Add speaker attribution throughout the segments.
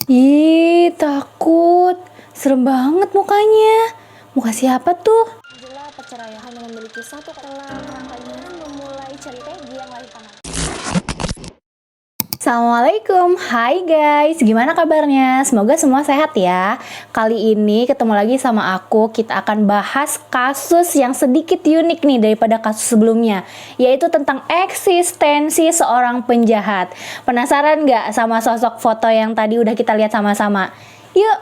Speaker 1: Ih, takut. Serem banget mukanya. Muka siapa tuh?
Speaker 2: Angela perceraian hanya memiliki satu setelah kerangkanya memulai cerita yang lahir tangan.
Speaker 1: Assalamualaikum, hai guys, gimana kabarnya? Semoga semua sehat ya. Kali ini ketemu lagi sama aku, kita akan bahas kasus yang sedikit unik nih daripada kasus sebelumnya, yaitu tentang eksistensi seorang penjahat. Penasaran nggak sama sosok foto yang tadi udah kita lihat sama-sama? Yuk!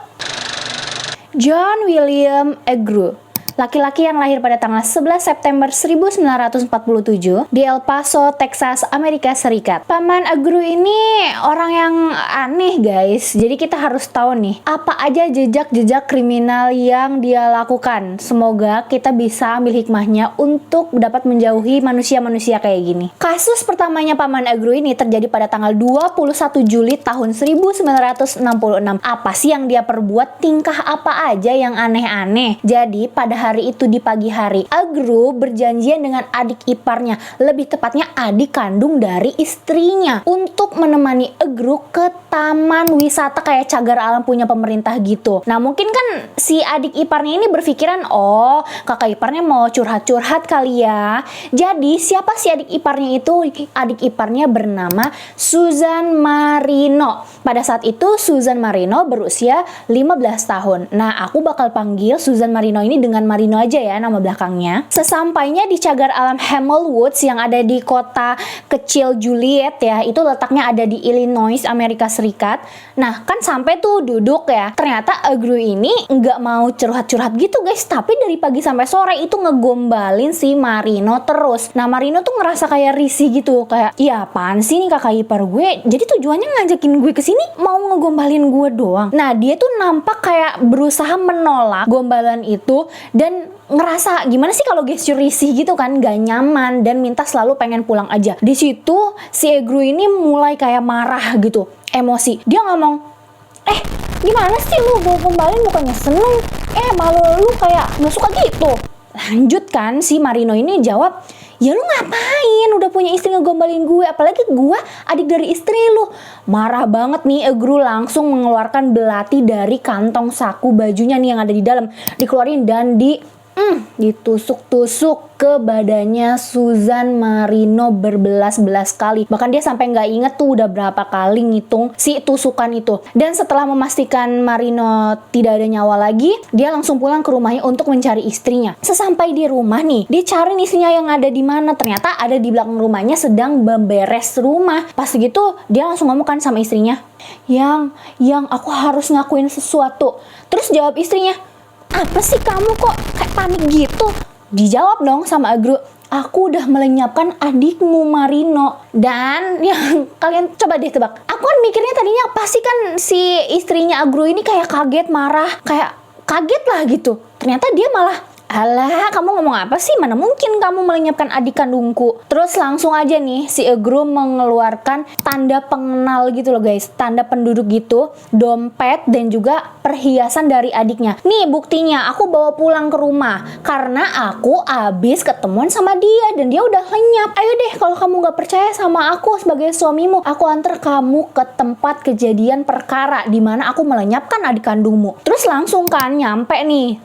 Speaker 1: John William Aghru, laki-laki yang lahir pada tanggal 11 September 1947 di El Paso, Texas, Amerika Serikat. Paman Aghru ini orang yang aneh guys. Jadi kita harus tahu nih, apa aja jejak-jejak kriminal yang dia lakukan. Semoga kita bisa ambil hikmahnya untuk dapat menjauhi manusia-manusia kayak gini. Kasus pertamanya Paman Aghru ini terjadi pada tanggal 21 Juli tahun 1966. Apa sih yang dia perbuat? Tingkah apa aja yang aneh-aneh? Jadi pada hari itu di pagi hari, Aghru berjanjian dengan adik iparnya, lebih tepatnya adik kandung dari istrinya, untuk menemani Aghru ke taman wisata kayak cagar alam punya pemerintah gitu. Nah mungkin kan si adik iparnya ini berpikiran, oh kakak iparnya mau curhat-curhat kali ya. Jadi siapa si adik iparnya itu? Adik iparnya bernama Susan Marino. Pada saat itu Susan Marino berusia 15 tahun. Nah aku bakal panggil Susan Marino ini dengan Marino aja ya nama belakangnya. Sesampainya di cagar alam Hamel Woods yang ada di kota kecil Juliet ya, itu letaknya ada di Illinois, Amerika Serikat. Nah kan sampai tuh duduk ya, ternyata Aghru ini nggak mau curhat-curhat gitu guys, tapi dari pagi sampai sore itu ngegombalin si Marino terus. Nah Marino tuh ngerasa kayak risih gitu, kayak iya apaan sih nih kakak ipar gue, jadi tujuannya ngajakin gue kesini mau ngegombalin gue doang. Nah dia tuh nampak kayak berusaha menolak gombalan itu dan ngerasa gimana sih kalau gesture risih gitu kan, gak nyaman dan minta selalu pengen pulang aja. Di situ si Aghru ini mulai kayak marah gitu, emosi. Dia ngomong, gimana sih lu gue gombalin bukannya seneng, malu lu kayak gak suka gitu. Lanjut kan si Marino ini jawab, ya lu ngapain udah punya istri ngegombalin gue, apalagi gue adik dari istri lu. Marah banget nih Aghru langsung mengeluarkan belati dari kantong saku bajunya nih yang ada di dalam, dikeluarin dan ditusuk-tusuk ke badannya Susan Marino berbelas-belas kali. Bahkan dia sampai nggak inget tuh udah berapa kali ngitung si tusukan itu. Dan setelah memastikan Marino tidak ada nyawa lagi, dia langsung pulang ke rumahnya untuk mencari istrinya. Sesampai di rumah nih, dia cari istrinya yang ada di mana. Ternyata ada di belakang rumahnya sedang memberes rumah. Pas gitu dia langsung ngomong kan sama istrinya, yang aku harus ngakuin sesuatu. Terus jawab istrinya, apa sih kamu kok kayak panik gitu? Dijawab dong sama Aghru, aku udah melenyapkan adikmu Marino. Dan yang kalian coba deh tebak, aku kan mikirnya tadinya pasti kan si istrinya Aghru ini kayak kaget, marah, kayak kaget lah gitu. Ternyata dia malah, alah, kamu ngomong apa sih? Mana mungkin kamu melenyapkan adik kandungku. Terus langsung aja nih si Aghru mengeluarkan tanda pengenal gitu loh guys, tanda penduduk gitu, dompet dan juga perhiasan dari adiknya. Nih buktinya, aku bawa pulang ke rumah karena aku abis ketemuan sama dia dan dia udah lenyap. Ayo deh kalau kamu gak percaya sama aku sebagai suamimu, aku antar kamu ke tempat kejadian perkara di mana aku melenyapkan adik kandungmu. Terus langsung kan nyampe nih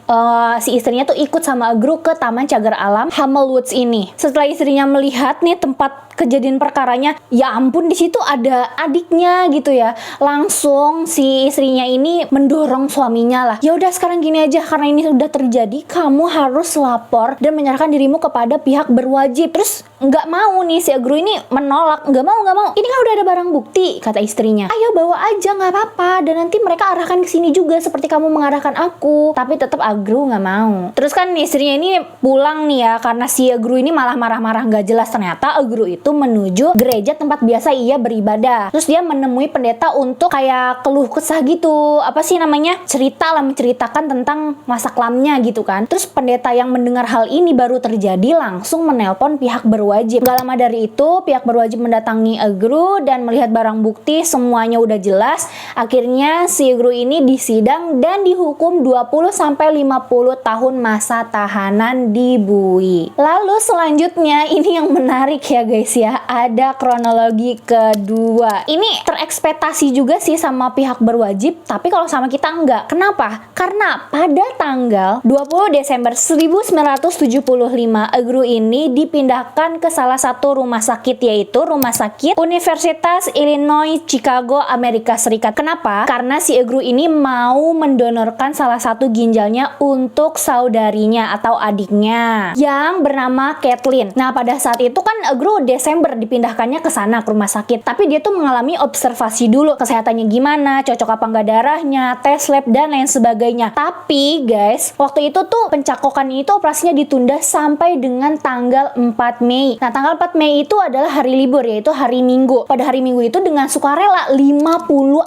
Speaker 1: si istrinya tuh ikut sama Aghru ke taman cagar alam Hamel Woods ini. Setelah istrinya melihat nih tempat kejadian perkaranya, ya ampun di situ ada adiknya gitu ya. Langsung si istrinya ini mendorong suaminya lah, ya udah sekarang gini aja, karena ini sudah terjadi, kamu harus lapor dan menyerahkan dirimu kepada pihak berwajib. Terus nggak mau nih si Aghru ini menolak, nggak mau, ini kan udah ada barang bukti, kata istrinya. Ayo bawa aja nggak apa-apa, dan nanti mereka arahkan ke sini juga seperti kamu mengarahkan aku. Tapi tetap Aghru nggak mau. Terus kan istrinya ini pulang nih ya, karena si Aghru ini malah marah-marah nggak jelas. Ternyata Aghru itu menuju gereja tempat biasa ia beribadah. Terus dia menemui pendeta untuk kayak keluh kesah gitu, apa sih namanya, cerita lah, menceritakan tentang masa kelamnya gitu kan. Terus pendeta yang mendengar hal ini baru terjadi langsung menelpon pihak berwajib. Gak lama dari itu pihak berwajib mendatangi Aghru dan melihat barang bukti, semuanya udah jelas. Akhirnya si Aghru ini disidang dan dihukum 20-50 tahun masa tahanan di Bui. Lalu selanjutnya ini yang menarik ya guys ya, ada kronologi kedua. Ini terekspektasi juga sih sama pihak berwajib, tapi kalau sama kita enggak. Kenapa? Karena pada tanggal 20 Desember 1975, Egru ini dipindahkan ke salah satu rumah sakit, yaitu Rumah Sakit Universitas Illinois Chicago, Amerika Serikat. Kenapa? Karena si Egru ini mau mendonorkan salah satu ginjalnya untuk saudarinya atau adiknya yang bernama Kathleen. Nah, pada saat itu kan Egru Desember dipindahkannya ke sana, ke rumah sakit. Tapi dia tuh mengalami observasi dulu, kesehatannya gimana, cocok apa enggak darahnya, tes lab, dan lain sebagainya. Tapi guys, waktu itu tuh pencakokan itu operasinya ditunda sampai dengan tanggal 4 Mei. Nah, tanggal 4 Mei itu adalah hari libur, yaitu hari Minggu. Pada hari Minggu itu dengan sukarela 50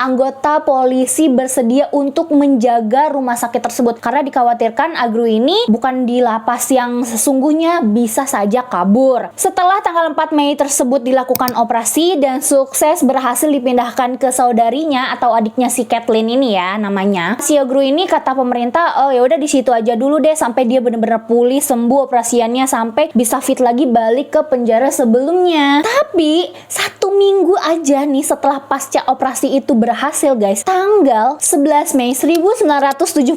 Speaker 1: anggota polisi bersedia untuk menjaga rumah sakit tersebut karena dikhawatirkan Egru ini bukan di lapas yang sesungguhnya, bisa saja kabur. Setelah tanggal 4 Mei tersebut dilakukan operasi dan sukses berhasil dipindahkan ke saudarinya atau adiknya si Kathleen ini ya namanya. Si Egru ini kata pemerintah, oh ya udah di situ aja dulu deh sampai dia benar-benar pulih, sembuh operasiannya, sampai bisa fit lagi balik ke penjara sebelumnya. Tapi 1 minggu aja nih setelah pasca operasi itu berhasil guys, tanggal 11 Mei 1975,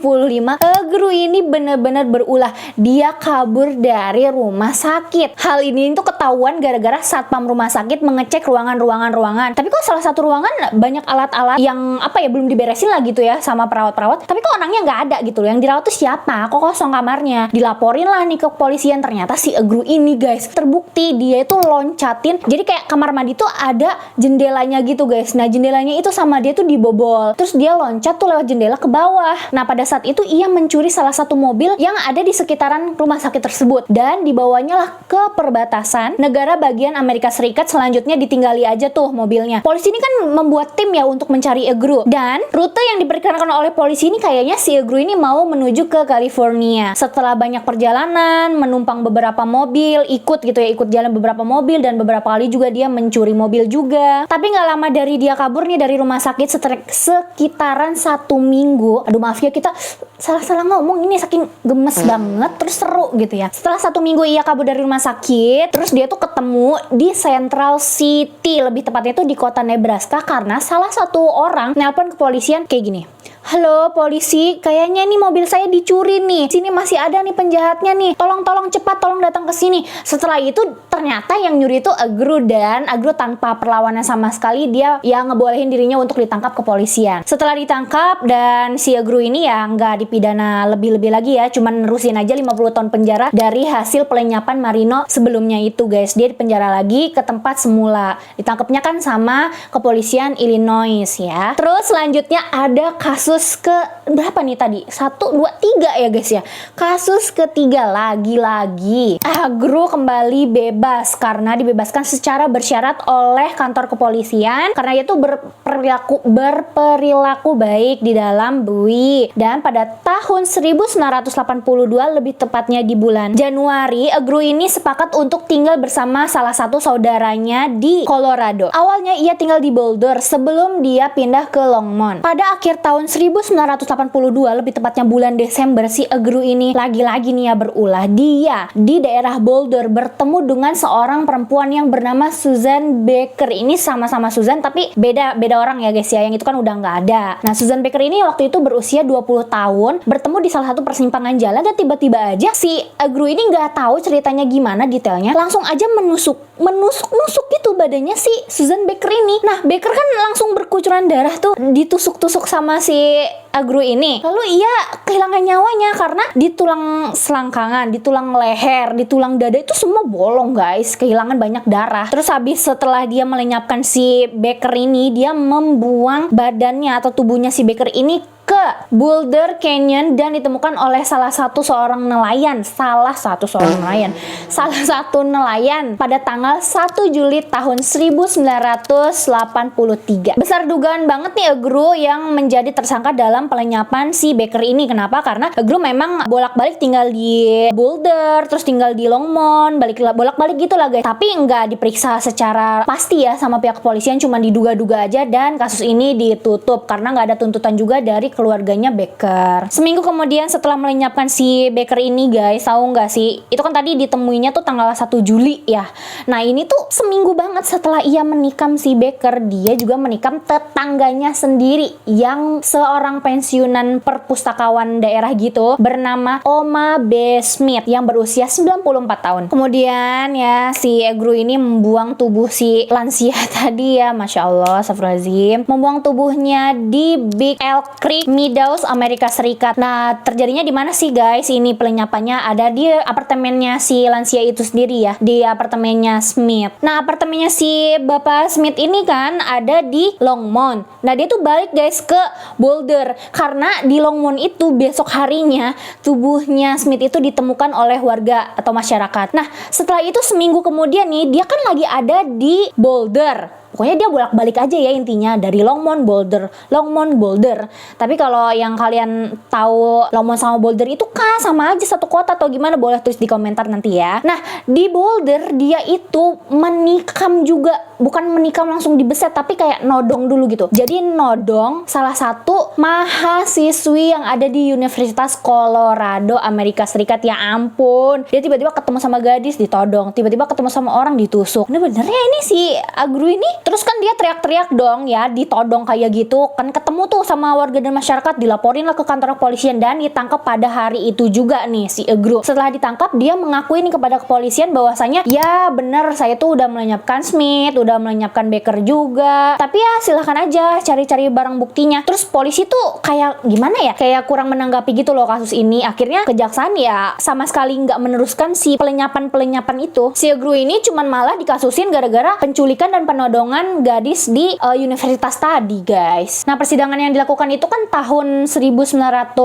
Speaker 1: Egru ini benar-benar berulah. Dia kabur dari rumah sakit. Hal ini tuh ketahuan gara-gara satpam rumah sakit mengecek ruangan. Tapi kok salah satu ruangan banyak alat-alat yang belum diberesin lah gitu ya sama perawat-perawat. Tapi kok orangnya nggak ada gitu loh. Yang dirawat tuh siapa? Kok kosong kamarnya? Dilaporin lah nih ke kepolisian. Ternyata si Egru ini guys, terbukti dia itu loncatin. Jadi kayak kamar mandi tuh ada jendelanya gitu guys. Nah, jendelanya itu sama dia tuh dibobol. Terus dia loncat tuh lewat jendela ke bawah. Nah, pada saat itu ia mencuri salah satu mobil yang ada di sekitaran rumah sakit tersebut dan dibawanya lah ke perbatasan negara bagian Amerika Serikat. Selanjutnya ditinggali aja tuh mobilnya. Polisi ini kan membuat tim ya untuk mencari Egru, dan rute yang diperkirakan oleh polisi ini kayaknya si Egru ini mau menuju ke California. Setelah banyak perjalanan, menumpang beberapa mobil, ikut jalan beberapa mobil, dan beberapa kali juga dia mencuri mobil juga. Tapi nggak lama dari dia kabur nih dari rumah sakit, sekitaran 1 minggu. Aduh maaf ya, kita salah ngomong ini saking gemes banget, terus seru gitu ya. Setelah 1 minggu ia kabur dari rumah sakit, terus dia tuh ketemu di Central City, lebih tepatnya tuh di kota Nebraska, karena salah satu orang nelpon kepolisian kayak gini. Halo polisi, kayaknya nih mobil saya dicuri nih. Sini masih ada nih penjahatnya nih. Tolong cepat, tolong datang ke sini. Setelah itu ternyata yang nyuri itu Egru, dan Egru tanpa perlawanan sama sekali dia ngebolehin dirinya untuk ditangkap kepolisian. Setelah ditangkap, dan si Egru ini ya nggak dipidana lebih-lebih lagi ya, cuman nerusin aja 50 tahun penjara dari hasil pelenyapan Marino sebelumnya itu guys. Dia dipenjara lagi ke tempat semula. Ditangkapnya kan sama kepolisian Illinois ya. Terus selanjutnya ada kasus ke berapa nih tadi? 1, 2, 3 ya guys ya. Kasus ketiga lagi-lagi Egru kembali bebas karena dibebaskan secara bersyarat oleh kantor kepolisian karena dia tuh berperilaku baik di dalam bui. Dan pada tahun 1982, lebih tepatnya di bulan Januari, Egru ini sepakat untuk tinggal bersama salah satu saudaranya di Colorado. Awalnya ia tinggal di Boulder sebelum dia pindah ke Longmont. Pada akhir tahun 1982, lebih tepatnya bulan Desember, si Egru ini lagi-lagi nih ya berulah. Dia di daerah Boulder bertemu dengan seorang perempuan yang bernama Susan Baker. Ini sama-sama Susan tapi beda orang ya guys ya. Yang itu kan udah nggak ada. Nah, Susan Baker ini waktu itu berusia 20 tahun, bertemu di salah satu persimpangan jalan, dan tiba-tiba aja si Egru ini nggak tahu ceritanya gimana detailnya, langsung aja menusuk gitu badannya si Susan Baker ini. Nah, Baker kan langsung berkucuran darah tuh, ditusuk-tusuk sama si Egru ini. Lalu ia kehilangan nyawanya karena di tulang selangkangan, di tulang leher, di tulang dada itu semua bolong guys, kehilangan banyak darah. Terus habis setelah dia melenyapkan si Baker ini, dia membuang badannya atau tubuhnya si Baker ini ke Boulder Canyon dan ditemukan oleh salah satu nelayan pada tanggal 1 Juli tahun 1983. Besar dugaan banget nih Egru yang menjadi tersangka dalam pelenyapan si Baker ini. Kenapa? Karena Egru memang bolak-balik tinggal di Boulder, terus tinggal di Longmont, bolak-balik gitu lah guys. Tapi nggak diperiksa secara pasti ya sama pihak kepolisian, cuma diduga-duga aja, dan kasus ini ditutup karena nggak ada tuntutan juga dari keluarganya Baker. Seminggu kemudian setelah melenyapkan si Baker ini guys, tahu nggak sih? Itu kan tadi ditemuinya tuh tanggal 1 Juli ya. Nah ini tuh seminggu banget setelah ia menikam si Baker, dia juga menikam tetangganya sendiri yang seorang pensiunan perpustakawan daerah gitu bernama Oma B. Smith yang berusia 94 tahun. Kemudian ya si Egru ini membuang tubuh si lansia tadi ya, Masya Allah, astagfirullahaladzim, membuang tubuhnya di Big Elk Creek Meadows, Amerika Serikat. Nah terjadinya di mana sih guys? Ini pelenyapannya ada di apartemennya si lansia itu sendiri ya, di apartemennya Smith. Nah apartemennya si Bapak Smith ini kan ada di Longmont. Nah dia tuh balik guys ke Boulder karena di Longmont itu besok harinya tubuhnya Smith itu ditemukan oleh warga atau masyarakat. Nah setelah itu seminggu kemudian nih dia kan lagi ada di Boulder. Pokoknya dia bolak-balik aja ya intinya, dari Longmont, Boulder, Longmont, Boulder. Tapi kalau yang kalian tahu Longmont sama Boulder itu kan sama aja satu kota atau gimana, boleh tulis di komentar nanti ya. Nah di Boulder dia itu menikam juga, bukan menikam langsung dibeset tapi kayak nodong dulu gitu. Jadi nodong salah satu mahasiswi yang ada di Universitas Colorado, Amerika Serikat. Ya ampun, dia tiba-tiba ketemu sama gadis ditodong, tiba-tiba ketemu sama orang ditusuk. Ini benernya ini si Agru ini. Terus kan dia teriak-teriak dong ya, ditodong kayak gitu. Kan ketemu tuh sama warga dan masyarakat, dilaporin lah ke kantor kepolisian dan ditangkap pada hari itu juga nih si Egru. Setelah ditangkap dia mengakui nih kepada kepolisian bahwasanya ya bener saya tuh udah melenyapkan Smith, udah melenyapkan Baker juga. Tapi ya silahkan aja cari-cari barang buktinya. Terus polisi tuh kayak gimana ya, kayak kurang menanggapi gitu loh kasus ini. Akhirnya kejaksaan ya sama sekali nggak meneruskan si pelenyapan itu. Si Egru ini cuman malah dikasusin gara-gara penculikan dan penodongan gadis di universitas tadi guys. Nah persidangan yang dilakukan itu kan tahun 1983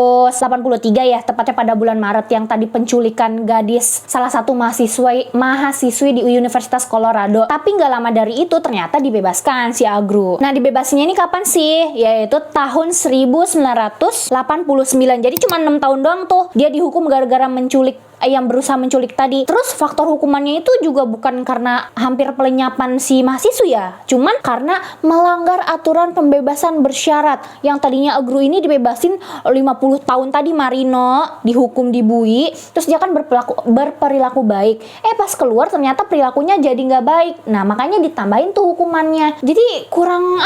Speaker 1: ya, tepatnya pada bulan Maret, yang tadi penculikan gadis salah satu mahasiswi di Universitas Colorado. Tapi nggak lama dari itu ternyata dibebaskan si Agru. Nah dibebasnya ini kapan sih? Yaitu tahun 1989. Jadi cuma 6 tahun doang tuh dia dihukum gara-gara yang berusaha menculik tadi. Terus faktor hukumannya itu juga bukan karena hampir pelenyapan si mahasiswa ya, cuman karena melanggar aturan pembebasan bersyarat. Yang tadinya Agru ini dibebasin 50 tahun tadi, Marino dihukum di Bui, terus dia kan berperilaku baik. Pas keluar ternyata perilakunya jadi nggak baik. Nah makanya ditambahin tuh hukumannya. Jadi kurang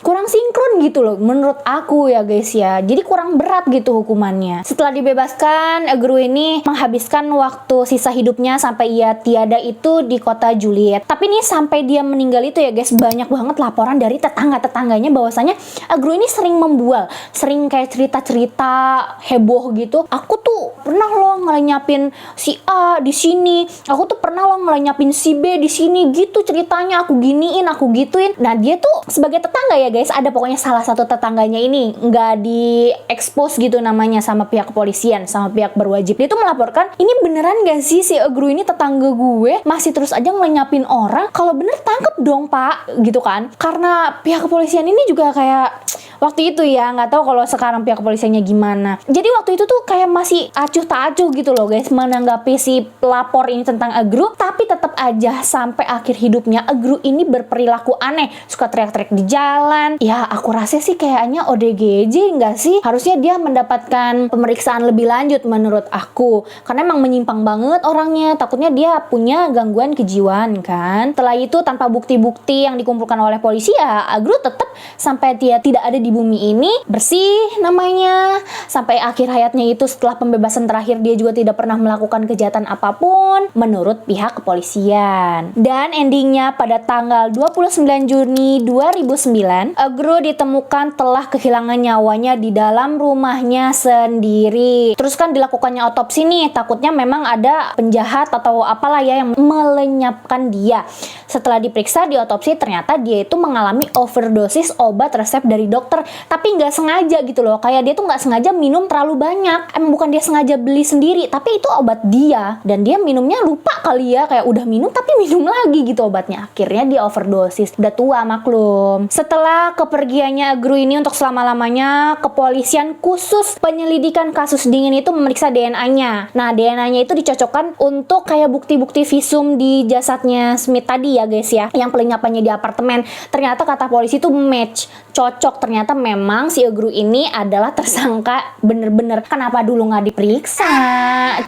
Speaker 1: kurang sinkron gitu loh menurut aku ya guys ya. Jadi kurang berat gitu hukumannya. Setelah dibebaskan, Agru ini menghabiskan waktu sisa hidupnya sampai ia tiada itu di kota Juliet. Tapi nih sampai dia meninggal itu ya guys, banyak banget laporan dari tetangga-tetangganya bahwasanya Agru ini sering membual, sering kayak cerita-cerita heboh gitu. Aku tuh pernah loh ngelenyapin si A di sini, aku tuh pernah loh ngelenyapin si B di sini gitu ceritanya, aku giniin, aku gituin. Nah dia tuh sebagai tetangga ya guys, ada pokoknya salah satu tetangganya ini nggak di expose gitu namanya sama pihak kepolisian, sama pihak berwajib. Dia tuh melaporkan, ini beneran gak sih si Agru ini tetangga gue masih terus aja ngelenyapin orang? Kalau bener tangkep dong pak, gitu kan. Karena pihak kepolisian ini juga kayak waktu itu ya, nggak tahu kalau sekarang pihak kepolisiannya gimana. Jadi waktu itu tuh kayak masih acuh tak acuh gitu loh guys menanggapi si pelapor ini tentang Agru. Tapi tetap aja sampai akhir hidupnya Agru ini berperilaku aneh, suka teriak-teriak di jalan. Ya aku rasa sih kayaknya ODGJ nggak sih? Harusnya dia mendapatkan pemeriksaan lebih lanjut menurut aku, karena emang menyimpang banget orangnya. Takutnya dia punya gangguan kejiwaan kan. Setelah itu tanpa bukti-bukti yang dikumpulkan oleh polisi ya Agru tetap sampai dia tidak ada di bumi ini bersih namanya. Sampai akhir hayatnya itu setelah pembebasan terakhir dia juga tidak pernah melakukan kejahatan apapun menurut pihak kepolisian. Dan endingnya pada tanggal 29 Juni 2009 Agru ditemukan telah kehilangan nyawanya di dalam rumahnya sendiri. Terus kan dilakukannya otopsi nih, takutnya memang ada penjahat atau apalah ya yang melenyapkan dia. Setelah diperiksa di otopsi ternyata dia itu mengalami overdosis obat resep dari dokter, tapi nggak sengaja gitu loh. Kayak dia tuh nggak sengaja minum terlalu banyak. Bukan dia sengaja beli sendiri, tapi itu obat dia dan dia minumnya lupa kali ya, kayak udah minum tapi minum lagi gitu obatnya. Akhirnya dia overdosis. Udah tua maklum. Setelah kepergiannya Agru ini untuk selama-lamanya, kepolisian khusus penyelidikan kasus dingin itu memeriksa DNA-nya. Nah DNA-nya itu dicocokkan untuk kayak bukti-bukti visum di jasadnya Smith tadi ya guys ya, yang pelenyapannya di apartemen. Ternyata kata polisi itu match, cocok ternyata ternyata memang si Egru ini adalah tersangka bener-bener. Kenapa dulu nggak diperiksa?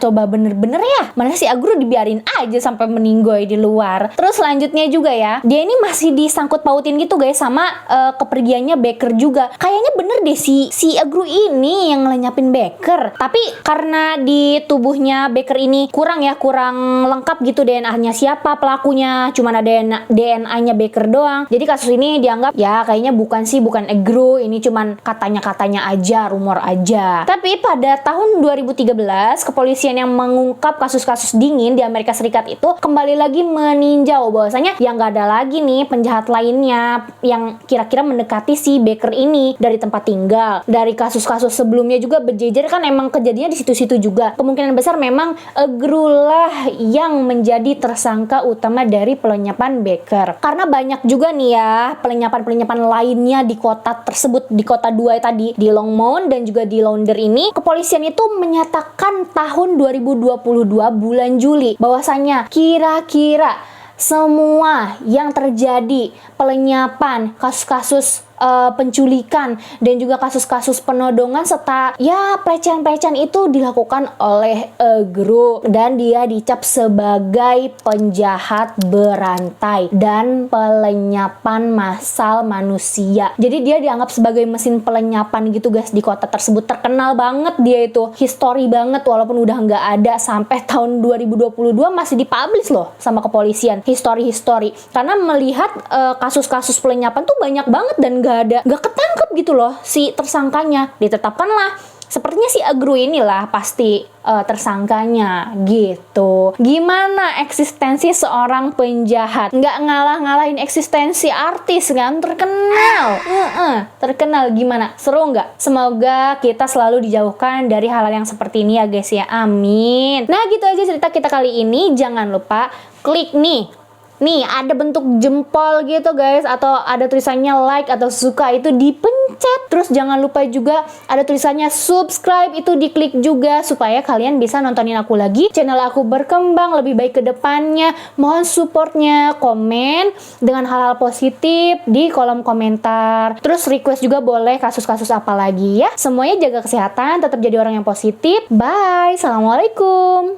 Speaker 1: Coba bener-bener ya, mana si Egru dibiarin aja sampai meninggoy di luar. Terus selanjutnya juga ya, dia ini masih disangkut pautin gitu guys sama kepergiannya Baker juga. Kayaknya bener deh si Egru ini yang ngelenyapin Baker. Tapi karena di tubuhnya Baker ini kurang lengkap gitu DNA-nya siapa pelakunya, cuman ada DNA-nya Baker doang. Jadi kasus ini dianggap ya kayaknya bukan Egru, ini cuman katanya aja, rumor aja. Tapi pada tahun 2013, kepolisian yang mengungkap kasus-kasus dingin di Amerika Serikat itu kembali lagi meninjau bahwasanya yang nggak ada lagi nih penjahat lainnya yang kira-kira mendekati si Baker ini dari tempat tinggal. Dari kasus-kasus sebelumnya juga berjejer kan emang kejadiannya di situ-situ juga. Kemungkinan besar memang Egru lah yang menjadi tersangka utama dari pelenyapan Baker. Karena banyak juga nih ya pelenyapan lainnya di kota tersebut, di kota dua tadi, di Longmont dan juga di Launder ini. Kepolisian itu menyatakan tahun 2022 bulan Juli bahwasanya kira-kira semua yang terjadi pelenyapan, kasus-kasus penculikan dan juga kasus-kasus penodongan serta ya pelecehan-pelecehan itu dilakukan oleh Egru dan dia dicap sebagai penjahat berantai dan pelenyapan massal manusia. Jadi dia dianggap sebagai mesin pelenyapan gitu guys di kota tersebut. Terkenal banget dia itu, history banget walaupun udah nggak ada sampai tahun 2022 masih dipublish loh sama kepolisian history karena melihat kasus-kasus pelenyapan tuh banyak banget dan gak ketangkep gitu loh si tersangkanya. Ditetapkanlah sepertinya si Egru inilah pasti tersangkanya gitu. Gimana eksistensi seorang penjahat? Nggak ngalah-ngalahin eksistensi artis kan terkenal. Terkenal gimana? Seru nggak? Semoga kita selalu dijauhkan dari hal-hal yang seperti ini ya guys ya. Amin. Nah gitu aja cerita kita kali ini. Jangan lupa klik Nih ada bentuk jempol gitu guys, atau ada tulisannya like atau suka, itu dipencet. Terus jangan lupa juga ada tulisannya subscribe, itu diklik juga supaya kalian bisa nontonin aku lagi, channel aku berkembang lebih baik ke depannya. Mohon supportnya, komen dengan hal-hal positif di kolom komentar. Terus request juga boleh kasus-kasus apa lagi ya. Semuanya jaga kesehatan, tetap jadi orang yang positif. Bye, assalamualaikum.